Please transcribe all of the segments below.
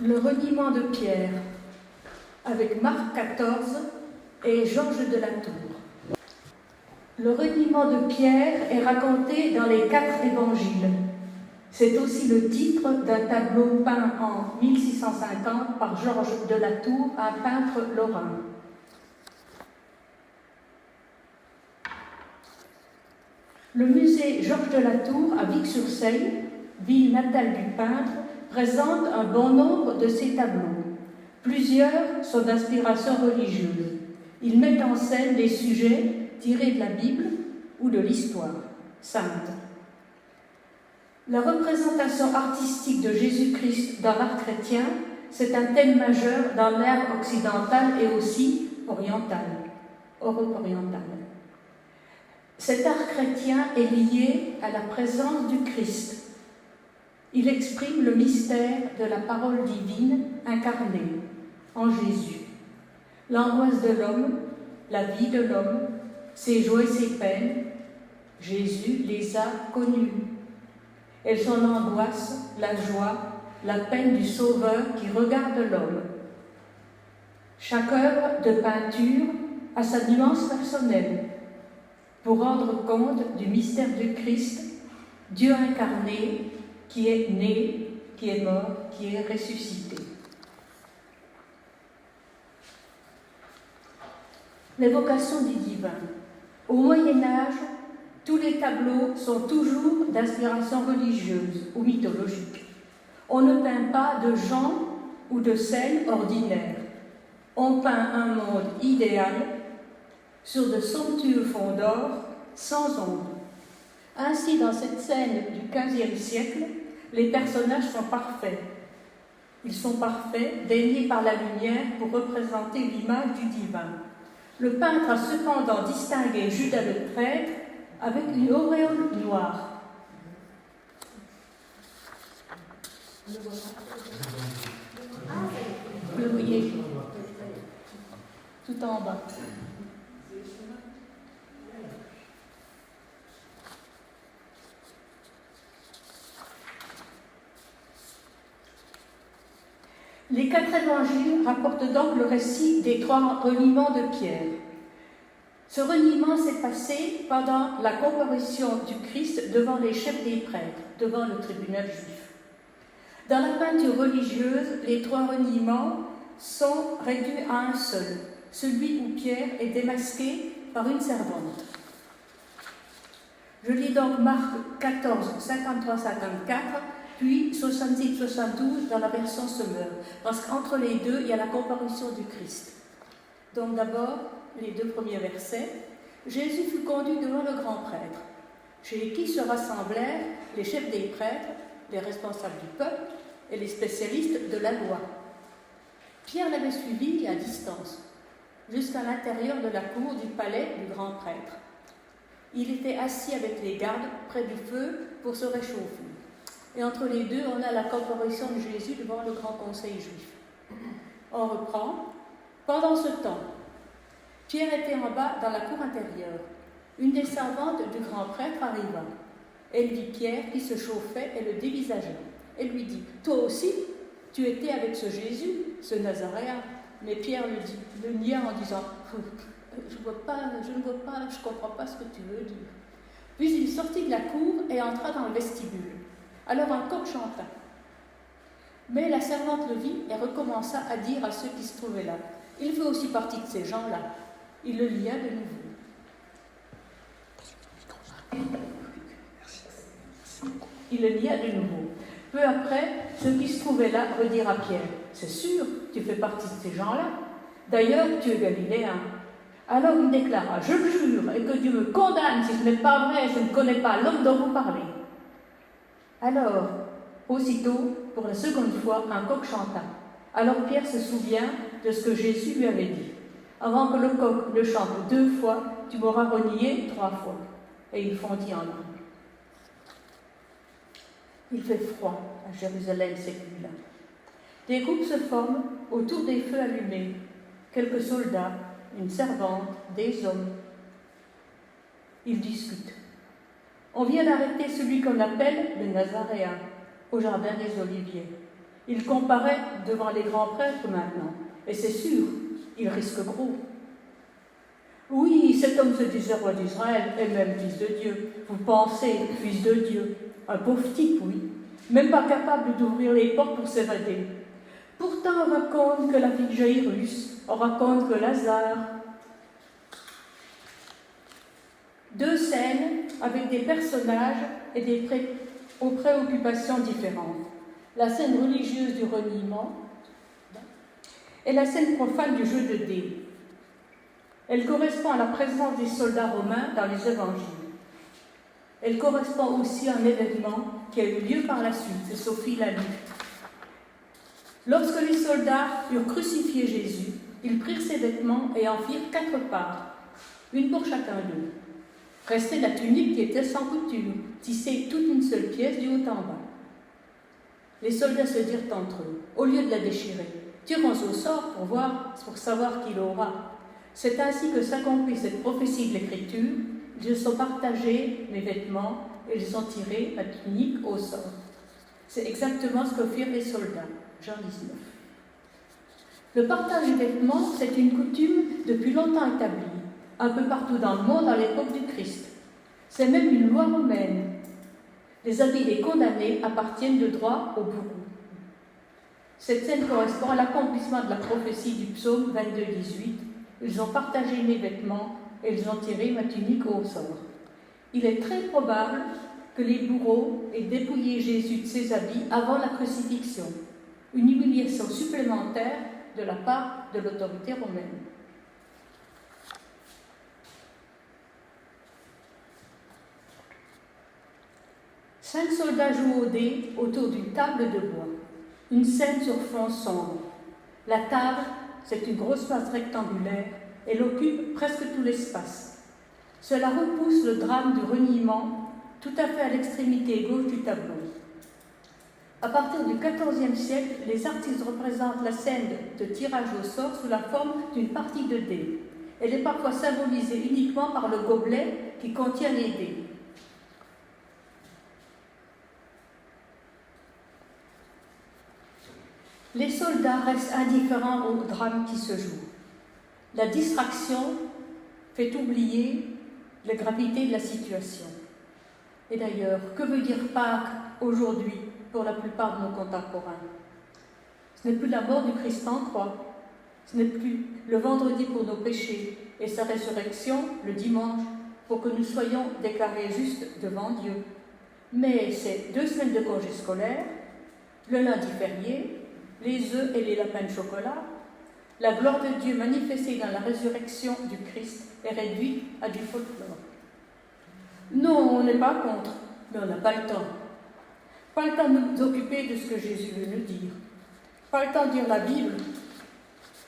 Le reniement de Pierre, avec Marc 14 et Georges de la Tour. Le reniement de Pierre est raconté dans les 4 évangiles. C'est aussi le titre d'un tableau peint en 1650 par Georges de la Tour, un peintre lorrain. Le musée Georges de la Tour à Vic-sur-Seille, ville natale du peintre, présente un bon nombre de ses tableaux. Plusieurs sont d'inspiration religieuse. Ils mettent en scène des sujets tirés de la Bible ou de l'histoire sainte. La représentation artistique de Jésus-Christ dans l'art chrétien, c'est un thème majeur dans l'art occidental et aussi oriental, Europe-orientale. Cet art chrétien est lié à la présence du Christ. Il exprime le mystère de la parole divine incarnée en Jésus. L'angoisse de l'homme, la vie de l'homme, ses joies et ses peines, Jésus les a connues. Elles sont l'angoisse, la joie, la peine du Sauveur qui regarde l'homme. Chaque œuvre de peinture a sa nuance personnelle pour rendre compte du mystère du Christ, Dieu incarné, qui est né, qui est mort, qui est ressuscité. L'évocation du divin. Au Moyen-Âge, tous les tableaux sont toujours d'inspiration religieuse ou mythologique. On ne peint pas de gens ou de scènes ordinaires. On peint un monde idéal sur de somptueux fonds d'or, sans ombre. Ainsi, dans cette scène du XVe siècle, les personnages sont parfaits. Ils sont parfaits, baignés par la lumière pour représenter l'image du divin. Le peintre a cependant distingué Judas le prêtre avec une auréole noire. Vous le voyez tout en bas. Les 4 évangiles rapportent donc le récit des 3 reniements de Pierre. Ce reniement s'est passé pendant la comparution du Christ devant les chefs des prêtres, devant le tribunal juif. Dans la peinture religieuse, les 3 reniements sont réduits à un seul, celui où Pierre est démasqué par une servante. Je lis donc Marc 14, 53-54, puis 66-72 dans la version Semeur, parce qu'entre les deux, il y a la comparution du Christ. Donc d'abord, les 2 premiers versets. Jésus fut conduit devant le grand prêtre, chez qui se rassemblèrent les chefs des prêtres, les responsables du peuple et les spécialistes de la loi. Pierre l'avait suivi à distance, jusqu'à l'intérieur de la cour du palais du grand prêtre. Il était assis avec les gardes près du feu pour se réchauffer. Et entre les deux, on a la comparution de Jésus devant le grand conseil juif. On reprend. Pendant ce temps, Pierre était en bas dans la cour intérieure. Une des servantes du grand prêtre arriva. Elle vit Pierre qui se chauffait et le dévisageait. Elle lui dit « Toi aussi, tu étais avec ce Jésus, ce Nazaréen ?» Mais Pierre le nia en disant « Je ne vois pas, je ne comprends pas ce que tu veux dire. » Puis il sortit de la cour et entra dans le vestibule. Alors un coq chanta. Mais la servante le vit et recommença à dire à ceux qui se trouvaient là. Il fait aussi partie de ces gens-là. Il le lia de nouveau. Il le lia de nouveau. Peu après, ceux qui se trouvaient là redirent à Pierre, « C'est sûr, tu fais partie de ces gens-là. D'ailleurs, tu es galiléen. » Alors il déclara, « Je le jure, et que Dieu me condamne si ce n'est pas vrai, je ne connais pas l'homme dont vous parlez. » Alors, aussitôt, pour la seconde fois, un coq chanta. Alors Pierre se souvient de ce que Jésus lui avait dit. Avant que le coq ne chante 2 fois, tu m'auras renié 3 fois. Et il fondit en larmes. Il fait froid à Jérusalem cette nuit-là. Des groupes se forment autour des feux allumés. Quelques soldats, une servante, des hommes. Ils discutent. On vient d'arrêter celui qu'on appelle le Nazaréen, au jardin des Oliviers. Il comparaît devant les grands prêtres maintenant, et c'est sûr, il risque gros. Oui, cet homme se disait roi d'Israël et même fils de Dieu. Vous pensez, fils de Dieu, un pauvre type, oui, même pas capable d'ouvrir les portes pour s'évader. Pourtant, on raconte que la fille de Jairus, on raconte que Lazare. Deux scènes avec des personnages et aux préoccupations différentes. La scène religieuse du reniement et la scène profane du jeu de dés. Elle correspond à la présence des soldats romains dans les évangiles. Elle correspond aussi à un événement qui a eu lieu par la suite, c'est Sophie l'a lu. Lorsque les soldats eurent crucifié Jésus, ils prirent ses vêtements et en firent 4 parts, une pour chacun d'eux. Restait la tunique qui était sans couture, tissée toute une seule pièce du haut en bas. Les soldats se dirent entre eux, au lieu de la déchirer, tirons au sort pour savoir qui l'aura. C'est ainsi que s'accomplit cette prophétie de l'Écriture. Ils se sont partagés mes vêtements et ils ont tiré ma tunique au sort. C'est exactement ce que firent les soldats. Jean 19. Le partage des vêtements, c'est une coutume depuis longtemps établie, un peu partout dans le monde à l'époque du Christ. C'est même une loi romaine. Les habits des condamnés appartiennent de droit au bourreau. Cette scène correspond à l'accomplissement de la prophétie du psaume 22-18. Ils ont partagé mes vêtements et ils ont tiré ma tunique au sort. Il est très probable que les bourreaux aient dépouillé Jésus de ses habits avant la crucifixion, une humiliation supplémentaire de la part de l'autorité romaine. Cinq soldats jouent au dé autour d'une table de bois. Une scène sur fond sombre. La table, c'est une grosse place rectangulaire. Elle occupe presque tout l'espace. Cela repousse le drame du reniement, tout à fait à l'extrémité gauche du tableau. À partir du XIVe siècle, les artistes représentent la scène de tirage au sort sous la forme d'une partie de dés. Elle est parfois symbolisée uniquement par le gobelet qui contient les dés. Les soldats restent indifférents au drame qui se joue. La distraction fait oublier la gravité de la situation. Et d'ailleurs, que veut dire Pâques aujourd'hui pour la plupart de nos contemporains? Ce n'est plus la mort du Christ en croix, ce n'est plus le vendredi pour nos péchés et sa résurrection le dimanche pour que nous soyons déclarés justes devant Dieu. Mais c'est 2 semaines de congé scolaire, le lundi férié, les œufs et les lapins de chocolat. La gloire de Dieu manifestée dans la résurrection du Christ est réduite à du folklore. Non, on n'est pas contre, mais on n'a pas le temps. Pas le temps de nous occuper de ce que Jésus veut nous dire. Pas le temps de lire la Bible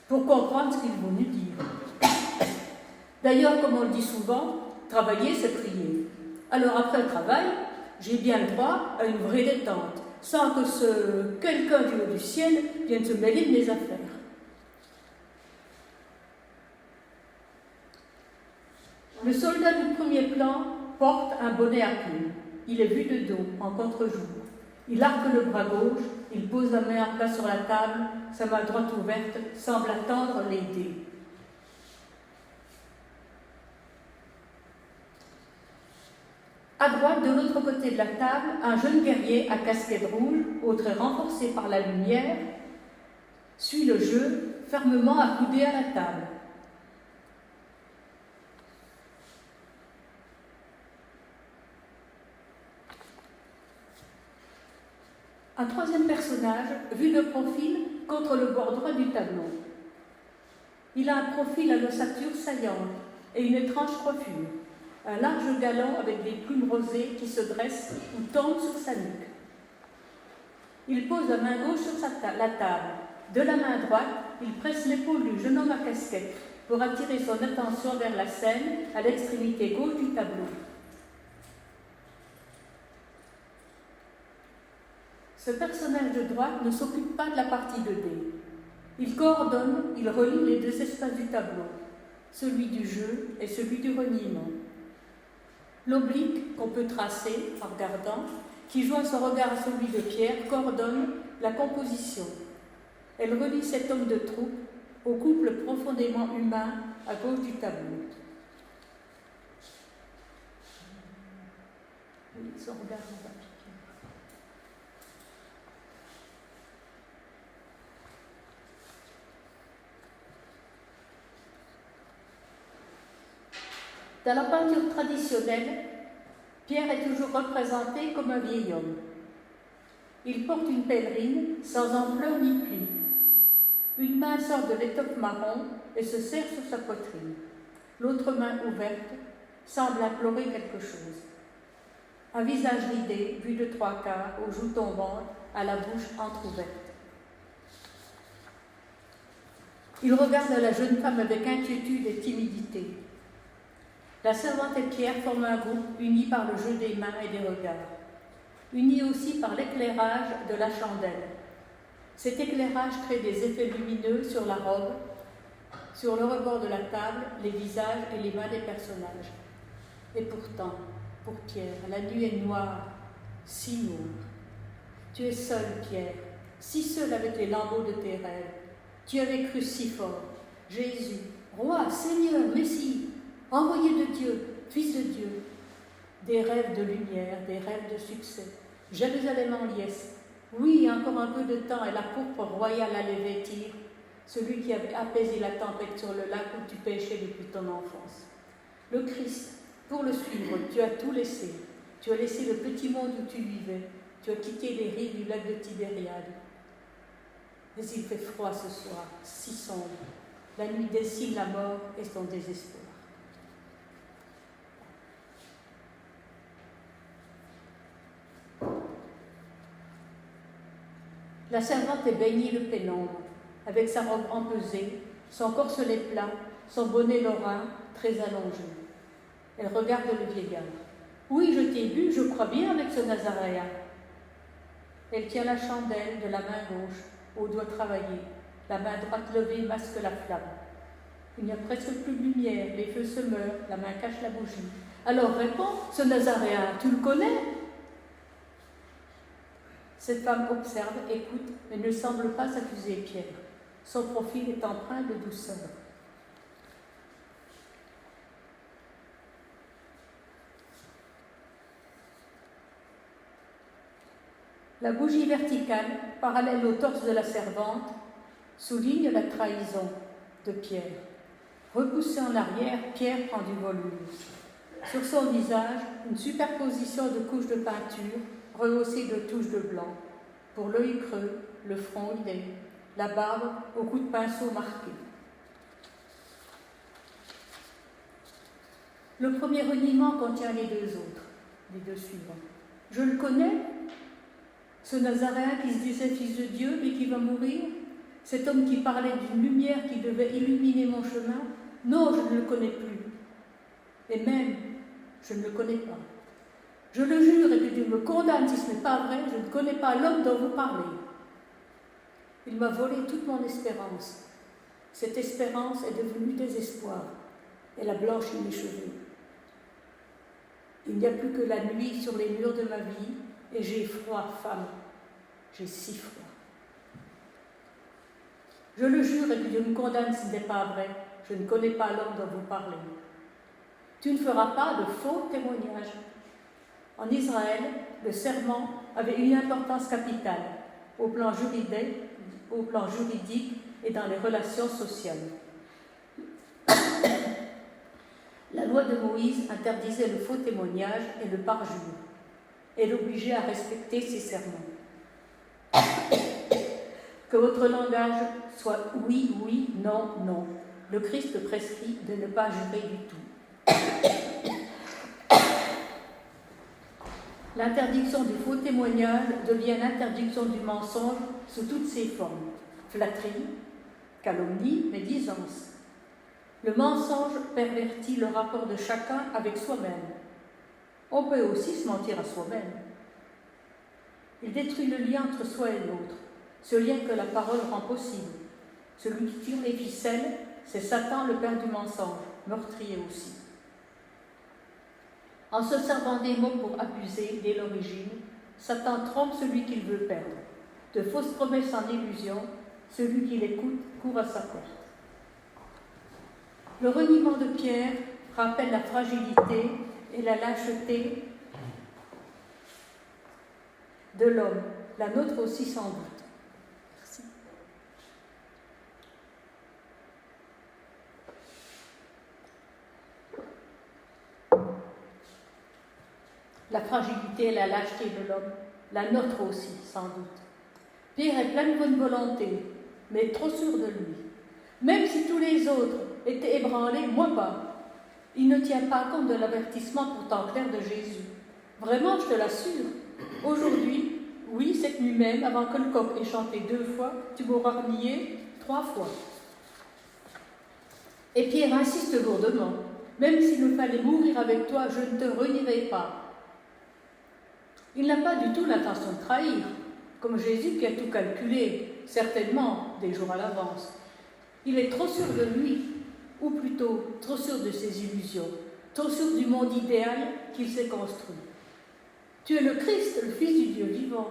pour comprendre ce qu'il veut nous dire. D'ailleurs, comme on le dit souvent, travailler, c'est prier. Alors après le travail, j'ai bien le droit à une vraie détente, sans que quelqu'un du haut du ciel vienne se mêler de mes affaires. Le soldat du premier plan porte un bonnet à plumes. Il est vu de dos, en contre-jour. Il arque le bras gauche, il pose la main à plat sur la table, sa main droite ouverte semble attendre les dés. À droite, de l'autre côté de la table, un jeune guerrier à casquette rouge, au trait renforcé par la lumière, suit le jeu, fermement accoudé à la table. Un troisième personnage, vu de profil, contre le bord droit du tableau. Il a un profil à l'ossature saillante et une étrange coiffure. Un large galon avec des plumes rosées qui se dressent ou tombent sur sa nuque. Il pose la main gauche sur la table. De la main droite, il presse l'épaule du jeune homme à casquette pour attirer son attention vers la scène à l'extrémité gauche du tableau. Ce personnage de droite ne s'occupe pas de la partie de dés. Il coordonne, il relie les deux espaces du tableau, celui du jeu et celui du reniement. L'oblique qu'on peut tracer en regardant, qui joint son regard à celui de Pierre, coordonne la composition. Elle relie cet homme de troupe au couple profondément humain à gauche du tableau. Son regard va piquer. Dans la peinture traditionnelle, Pierre est toujours représenté comme un vieil homme. Il porte une pèlerine sans ampleur ni pli. Une main sort de l'étoffe marron et se serre sur sa poitrine. L'autre main ouverte semble implorer quelque chose. Un visage ridé, vu de trois quarts, aux joues tombantes, à la bouche entr'ouverte. Il regarde la jeune femme avec inquiétude et timidité. La servante et Pierre forment un groupe uni par le jeu des mains et des regards, uni aussi par l'éclairage de la chandelle. Cet éclairage crée des effets lumineux sur la robe, sur le rebord de la table, les visages et les mains des personnages. Et pourtant, pour Pierre, la nuit est noire, si noire. Tu es seul, Pierre, si seul avec les lambeaux de tes rêves. Tu avais cru si fort. Jésus, roi, Seigneur, Messie, envoyé de Dieu, Fils de Dieu. Des rêves de lumière, des rêves de succès. Jérusalem en liesse. Oui, encore un peu de temps et la pourpre royale allait vêtir celui qui avait apaisé la tempête sur le lac où tu pêchais depuis ton enfance. Le Christ, pour le suivre, tu as tout laissé. Tu as laissé le petit monde où tu vivais. Tu as quitté les rives du lac de Tibériade. Mais il fait froid ce soir, si sombre. La nuit dessine la mort et son désespoir. La servante est baignée de pénombre, avec sa robe empesée, son corselet plat, son bonnet lorrain très allongé. Elle regarde le vieillard. « Oui, je t'ai vu, je crois bien, avec ce Nazaréen. » Elle tient la chandelle de la main gauche, au doigt travaillé. La main droite levée masque la flamme. Il n'y a presque plus de lumière, les feux se meurent, la main cache la bougie. Alors réponds, ce Nazaréen, tu le connais ? Cette femme observe, écoute, mais ne semble pas accuser Pierre. Son profil est empreint de douceur. La bougie verticale, parallèle au torse de la servante, souligne la trahison de Pierre. Repoussé en arrière, Pierre prend du volume. Sur son visage, une superposition de couches de peinture, rehaussée de touches de blanc. Pour l'œil creux, le front hidé, la barbe au coup de pinceau marqué. Le premier reniement contient les deux autres, les deux suivants. Je le connais, ce Nazaréen qui se disait fils de Dieu mais qui va mourir, cet homme qui parlait d'une lumière qui devait illuminer mon chemin. Non, je ne le connais plus. Et même, je ne le connais pas. Je le jure et que Dieu me condamne si ce n'est pas vrai, je ne connais pas l'homme dont vous parlez. Il m'a volé toute mon espérance. Cette espérance est devenue désespoir. Elle a blanchi mes cheveux. Il n'y a plus que la nuit sur les murs de ma vie et j'ai froid, femme. J'ai si froid. Je le jure et que Dieu me condamne si ce n'est pas vrai. Je ne connais pas l'homme dont vous parlez. Tu ne feras pas de faux témoignages. En Israël, le serment avait une importance capitale au plan juridique et dans les relations sociales. La loi de Moïse interdisait le faux témoignage et le parjure. Elle obligeait à respecter ses serments. Que votre langage soit oui, oui, non, non. Le Christ prescrit de ne pas jurer du tout. L'interdiction du faux témoignage devient l'interdiction du mensonge sous toutes ses formes. Flatterie, calomnie, médisance. Le mensonge pervertit le rapport de chacun avec soi-même. On peut aussi se mentir à soi-même. Il détruit le lien entre soi et l'autre, ce lien que la parole rend possible. Celui qui tire les ficelles, c'est Satan, le père du mensonge, meurtrier aussi. En se servant des mots pour abuser dès l'origine, Satan trompe celui qu'il veut perdre. De fausses promesses en illusion, celui qui l'écoute court à sa perte. Le reniement de Pierre rappelle la fragilité et la lâcheté de l'homme, la nôtre aussi sans doute. Merci. La fragilité et la lâcheté de l'homme, la nôtre aussi sans doute. Pierre est plein de bonne volonté, mais trop sûr de lui. Même si tous les autres étaient ébranlés, moi pas. Il ne tient pas compte de l'avertissement pourtant clair de Jésus. Vraiment, je te l'assure. Aujourd'hui, oui, cette nuit même, avant que le coq ait chanté 2 fois, tu m'auras renié 3 fois. Et Pierre insiste lourdement. Même s'il me fallait mourir avec toi, je ne te renierai pas. Il n'a pas du tout l'intention de trahir, comme Jésus qui a tout calculé, certainement des jours à l'avance. Il est trop sûr de lui, ou plutôt trop sûr de ses illusions, trop sûr du monde idéal qu'il s'est construit. Tu es le Christ, le Fils du Dieu vivant.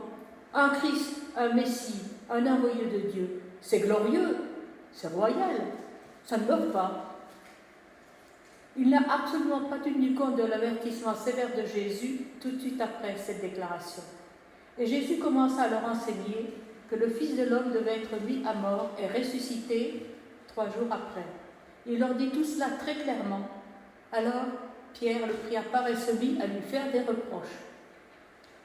Un Christ, un Messie, un envoyé de Dieu. C'est glorieux, c'est royal, ça ne dort pas. Il n'a absolument pas tenu compte de l'avertissement sévère de Jésus tout de suite après cette déclaration. Et Jésus commença à leur enseigner que le Fils de l'homme devait être mis à mort et ressuscité 3 jours après. Il leur dit tout cela très clairement. Alors Pierre le prit à part et se mit à lui faire des reproches.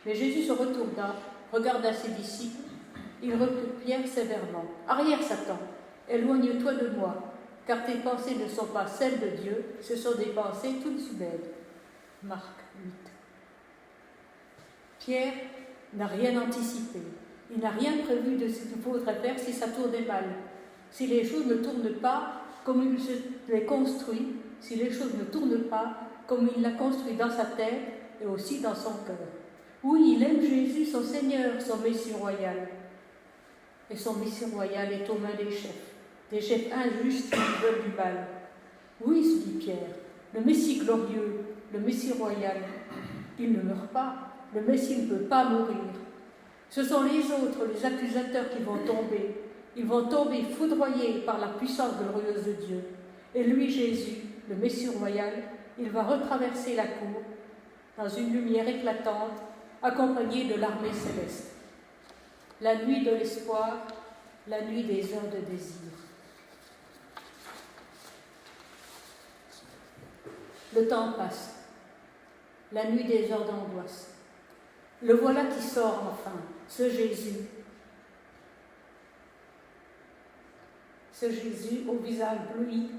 Mais Jésus se retourna, regarda ses disciples, il reprit Pierre sévèrement. « Arrière, Satan, éloigne-toi de moi, car tes pensées ne sont pas celles de Dieu, ce sont des pensées toutes humaines. » Marc 8. Pierre n'a rien anticipé. Il n'a rien prévu de ce qu'il faudrait faire si ça tournait mal. Si les choses ne tournent pas comme il se les construit, si les choses ne tournent pas comme il l'a construit dans sa tête et aussi dans son cœur. Oui, il aime Jésus, son Seigneur, son Messie royal. Et son Messie royal est aux mains des chefs injustes qui veulent du mal. Oui, se dit Pierre, le Messie glorieux, le Messie royal, il ne meurt pas, le Messie ne peut pas mourir. Ce sont les autres, les accusateurs qui vont tomber. Ils vont tomber foudroyés par la puissance glorieuse de Dieu. Et lui, Jésus, le Messie royal, il va retraverser la cour dans une lumière éclatante, accompagné de l'armée céleste. La nuit de l'espoir, la nuit des heures de désir. Le temps passe, la nuit des heures d'angoisse. Le voilà qui sort enfin, ce Jésus au visage bleui.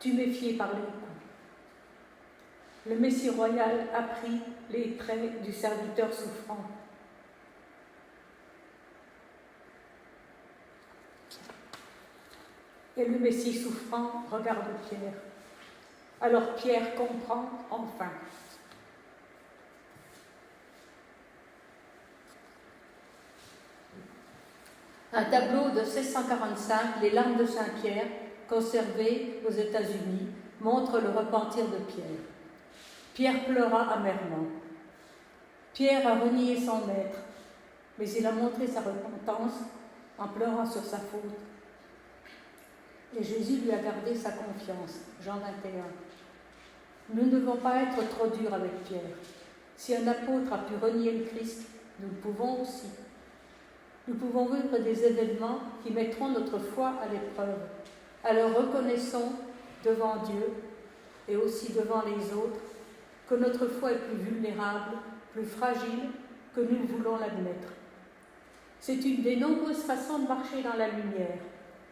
Tuméfié par les coups. Le Messie royal a pris les traits du serviteur souffrant. Et le Messie souffrant regarde Pierre. Alors Pierre comprend enfin. Un tableau de 1645, Les larmes de Saint-Pierre, conservé aux États-Unis, montre le repentir de Pierre. Pierre pleura amèrement. Pierre a renié son maître, mais il a montré sa repentance en pleurant sur sa faute. Et Jésus lui a gardé sa confiance. Jean 21. Nous ne devons pas être trop durs avec Pierre. Si un apôtre a pu renier le Christ, nous le pouvons aussi. Nous pouvons vivre des événements qui mettront notre foi à l'épreuve. Alors reconnaissons devant Dieu et aussi devant les autres que notre foi est plus vulnérable, plus fragile que nous voulons l'admettre. C'est une des nombreuses façons de marcher dans la lumière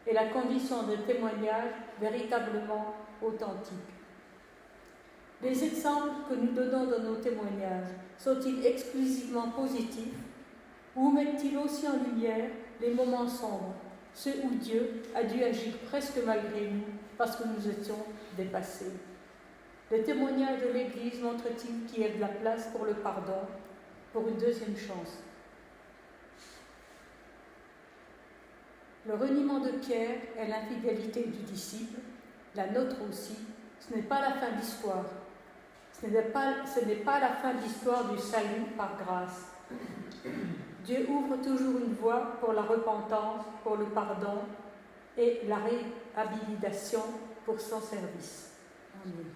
et la condition de témoignage véritablement authentique. Les exemples que nous donnons dans nos témoignages sont-ils exclusivement positifs ou mettent-ils aussi en lumière les moments sombres, ceux où Dieu a dû agir presque malgré nous parce que nous étions dépassés? Le témoignage de l'Église montre-t-il qu'il y a de la place pour le pardon, pour une deuxième chance? Le reniement de Pierre est l'infidélité du disciple, la nôtre aussi. Ce n'est pas la fin de l'histoire. Ce n'est pas la fin de l'histoire du salut par grâce. Dieu ouvre toujours une voie pour la repentance, pour le pardon et la réhabilitation pour son service. Amen.